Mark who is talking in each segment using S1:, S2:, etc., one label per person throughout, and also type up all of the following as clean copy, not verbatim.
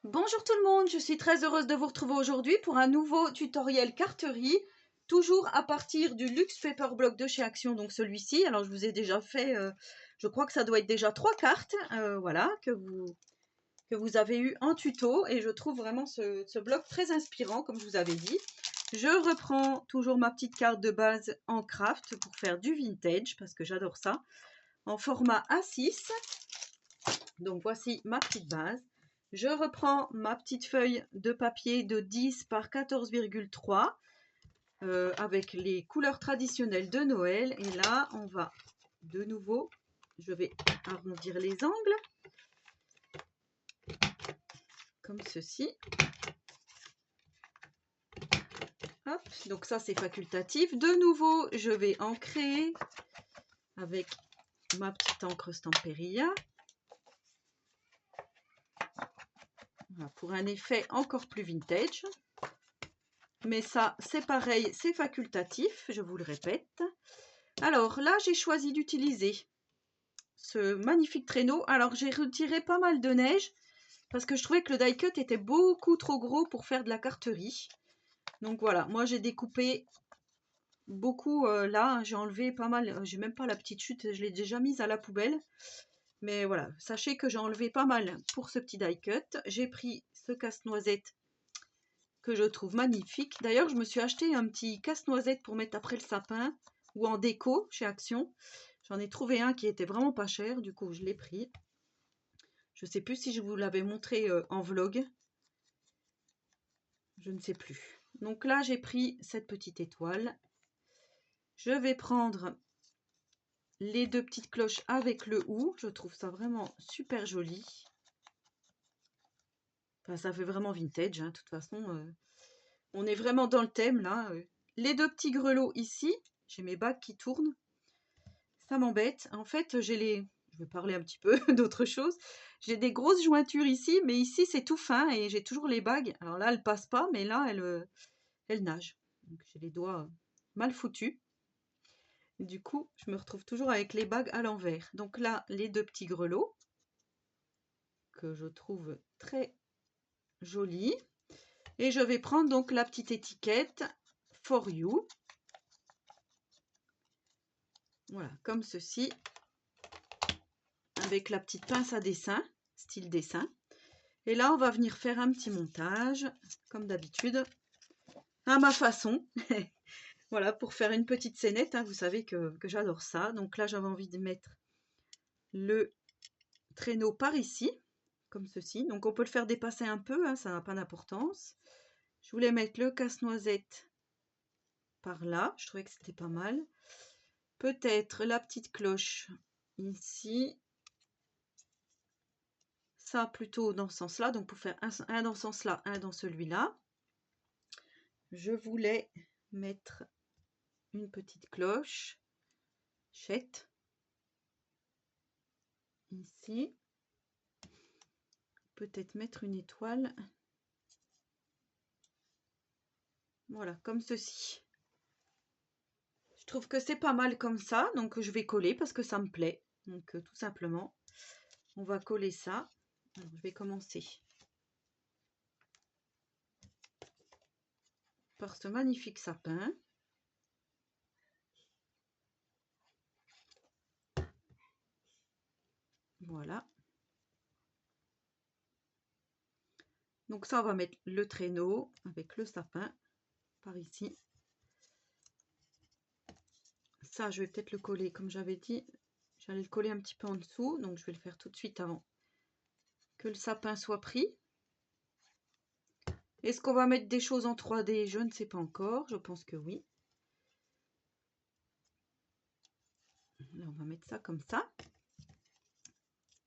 S1: Bonjour tout le monde, je suis très heureuse de vous retrouver aujourd'hui pour un nouveau tutoriel carterie, toujours à partir du Luxe Paper Block de chez Action, donc celui-ci. Alors je vous ai déjà fait, je crois que ça doit être déjà 3 cartes, voilà, que vous avez eu en tuto, et je trouve vraiment ce bloc très inspirant, comme je vous avais dit. Je reprends toujours ma petite carte de base en craft pour faire du vintage, parce que j'adore ça, en format A6. Donc voici ma petite base. Je reprends ma petite feuille de papier de 10 par 14,3 avec les couleurs traditionnelles de Noël. Et là, on va de nouveau, je vais arrondir les angles comme ceci. Hop, donc ça c'est facultatif. De nouveau, je vais ancrer avec ma petite encre Stamperia. Voilà, pour un effet encore plus vintage. Mais ça, c'est pareil, c'est facultatif, je vous le répète. Alors là, j'ai choisi d'utiliser ce magnifique traîneau. Alors, j'ai retiré pas mal de neige parce que je trouvais que le die cut était beaucoup trop gros pour faire de la carterie. Donc voilà, moi j'ai découpé beaucoup là, j'ai enlevé pas mal, j'ai même pas la petite chute, je l'ai déjà mise à la poubelle. Mais voilà, sachez que j'ai enlevé pas mal pour ce petit die cut. J'ai pris ce casse-noisette que je trouve magnifique. D'ailleurs, je me suis acheté un petit casse-noisette pour mettre après le sapin ou en déco chez Action. J'en ai trouvé un qui était vraiment pas cher, du coup je l'ai pris. Je ne sais plus si je vous l'avais montré en vlog. Je ne sais plus. Donc là, j'ai pris cette petite étoile. Je vais prendre les deux petites cloches avec le hou. Je trouve ça vraiment super joli. Enfin, ça fait vraiment vintage, hein, de toute façon. On est vraiment dans le thème, là. Les deux petits grelots ici. J'ai mes bagues qui tournent. Ça m'embête. En fait, j'ai les... Je vais parler un petit peu d'autre chose. J'ai des grosses jointures ici, mais ici, c'est tout fin et j'ai toujours les bagues. Alors là, elles passent pas, mais là, elles nagent. Donc, j'ai les doigts mal foutus. Du coup, je me retrouve toujours avec les bagues à l'envers. Donc là, les deux petits grelots que je trouve très jolis. Et je vais prendre donc la petite étiquette For You. Voilà, comme ceci. Avec la petite pince à dessin, style dessin. Et là, on va venir faire un petit montage, comme d'habitude, à ma façon. Voilà, pour faire une petite scénette, hein, vous savez que j'adore ça. Donc là, j'avais envie de mettre le traîneau par ici, comme ceci. Donc on peut le faire dépasser un peu, hein, ça n'a pas d'importance. Je voulais mettre le casse-noisette par là, je trouvais que c'était pas mal. Peut-être la petite cloche ici. Ça plutôt dans ce sens-là, donc pour faire un dans ce sens-là, un dans celui-là. Je voulais mettre une petite cloche, chette, ici. Peut-être mettre une étoile. Voilà, comme ceci. Je trouve que c'est pas mal comme ça, donc je vais coller parce que ça me plaît. Donc tout simplement, on va coller ça. Alors, je vais commencer par ce magnifique sapin. Voilà. Donc ça, on va mettre le traîneau avec le sapin par ici. Ça, je vais peut-être le coller, comme j'avais dit, j'allais le coller un petit peu en dessous, donc je vais le faire tout de suite avant que le sapin soit pris. Est-ce qu'on va mettre des choses en 3D? Je ne sais pas encore, je pense que oui. Là, on va mettre ça comme ça.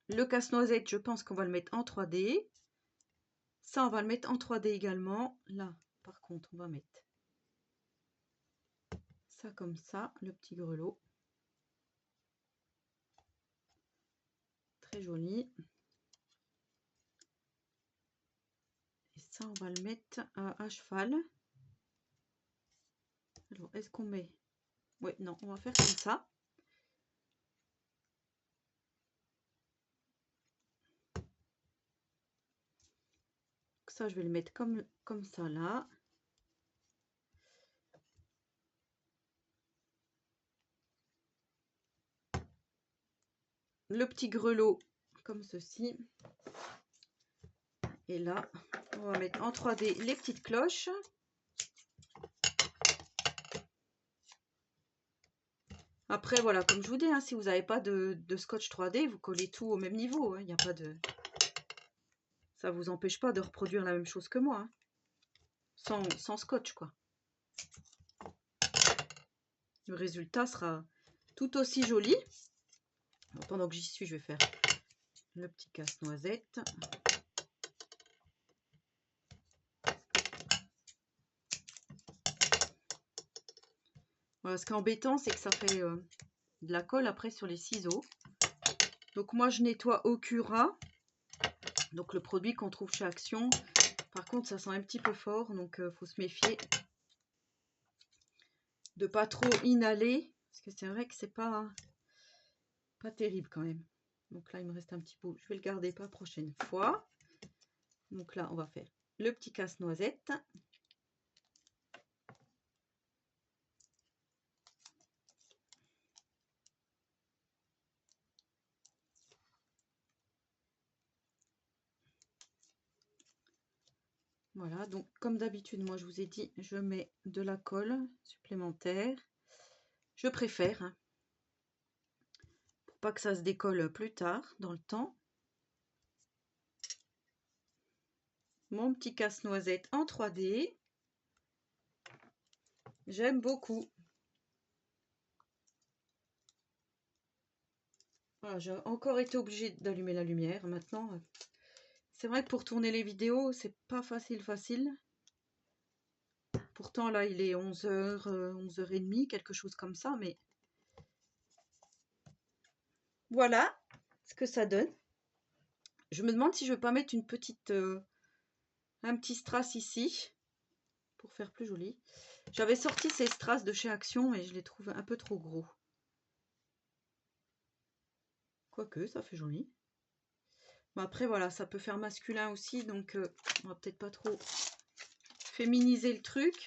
S1: Le casse-noisette, je pense qu'on va le mettre en 3D. Ça, on va le mettre en 3D également. Là, par contre, on va mettre ça comme ça, le petit grelot. Très joli. Et ça, on va le mettre à cheval. Alors, est-ce qu'on met... Oui, non, on va faire comme ça. Ça, je vais le mettre comme ça là. Le petit grelot comme ceci. Et là, on va mettre en 3D les petites cloches. Après, voilà, comme je vous dis, hein, si vous n'avez pas de scotch 3D, vous collez tout au même niveau. Hein, y a pas de... Ça ne vous empêche pas de reproduire la même chose que moi. Hein, sans scotch, quoi. Le résultat sera tout aussi joli. Pendant que j'y suis, je vais faire le petit casse-noisette. Voilà, ce qui est embêtant, c'est que ça fait de la colle après sur les ciseaux. Donc moi, je nettoie au Cura. Donc le produit qu'on trouve chez Action. Par contre, ça sent un petit peu fort, donc faut se méfier de pas trop inhaler. Parce que c'est vrai que c'est pas terrible quand même. Donc là, il me reste un petit bout. Je vais le garder pour la prochaine fois. Donc là, on va faire le petit casse-noisette. Voilà, donc comme d'habitude, moi je vous ai dit, je mets de la colle supplémentaire. Je préfère, hein, pour pas que ça se décolle plus tard dans le temps. Mon petit casse-noisette en 3D. J'aime beaucoup. Voilà, j'ai encore été obligée d'allumer la lumière. Maintenant, c'est vrai que pour tourner les vidéos, c'est pas facile. Pourtant, là, il est 11h, 11h30, quelque chose comme ça, mais voilà ce que ça donne. Je me demande si je ne vais pas mettre une petite, un petit strass ici, pour faire plus joli. J'avais sorti ces strass de chez Action, et je les trouve un peu trop gros. Quoique, ça fait joli. Bon, après, voilà, ça peut faire masculin aussi, donc on va peut-être pas trop féminiser le truc.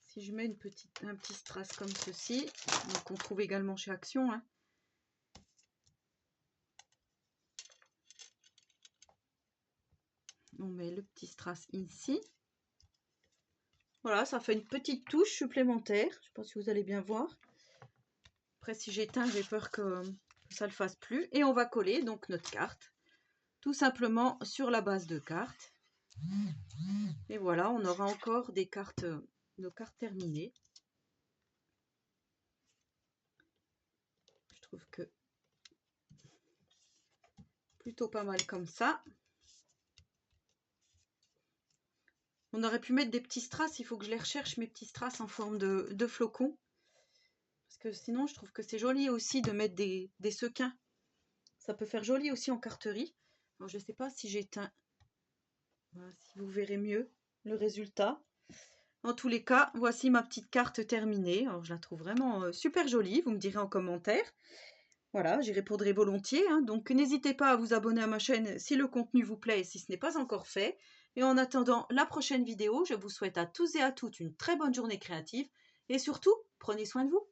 S1: Si je mets un petit strass comme ceci, qu'on trouve également chez Action, hein. On met le petit strass ici. Voilà, ça fait une petite touche supplémentaire. Je ne sais pas si vous allez bien voir. Après, si j'éteins, j'ai peur que ça ne le fasse plus. Et on va coller donc notre carte, tout simplement sur la base de carte. Et voilà, on aura encore des cartes, nos cartes terminées. Je trouve que plutôt pas mal comme ça. On aurait pu mettre des petits strass, il faut que je les recherche, mes petits strass en forme de flocons. Parce que sinon, je trouve que c'est joli aussi de mettre des sequins. Ça peut faire joli aussi en carterie. Alors, je ne sais pas si j'éteins. Voilà, si vous verrez mieux le résultat. En tous les cas, voici ma petite carte terminée. Alors, je la trouve vraiment super jolie. Vous me direz en commentaire. Voilà, j'y répondrai volontiers. Hein. Donc, n'hésitez pas à vous abonner à ma chaîne si le contenu vous plaît et si ce n'est pas encore fait. Et en attendant la prochaine vidéo, je vous souhaite à tous et à toutes une très bonne journée créative. Et surtout, prenez soin de vous.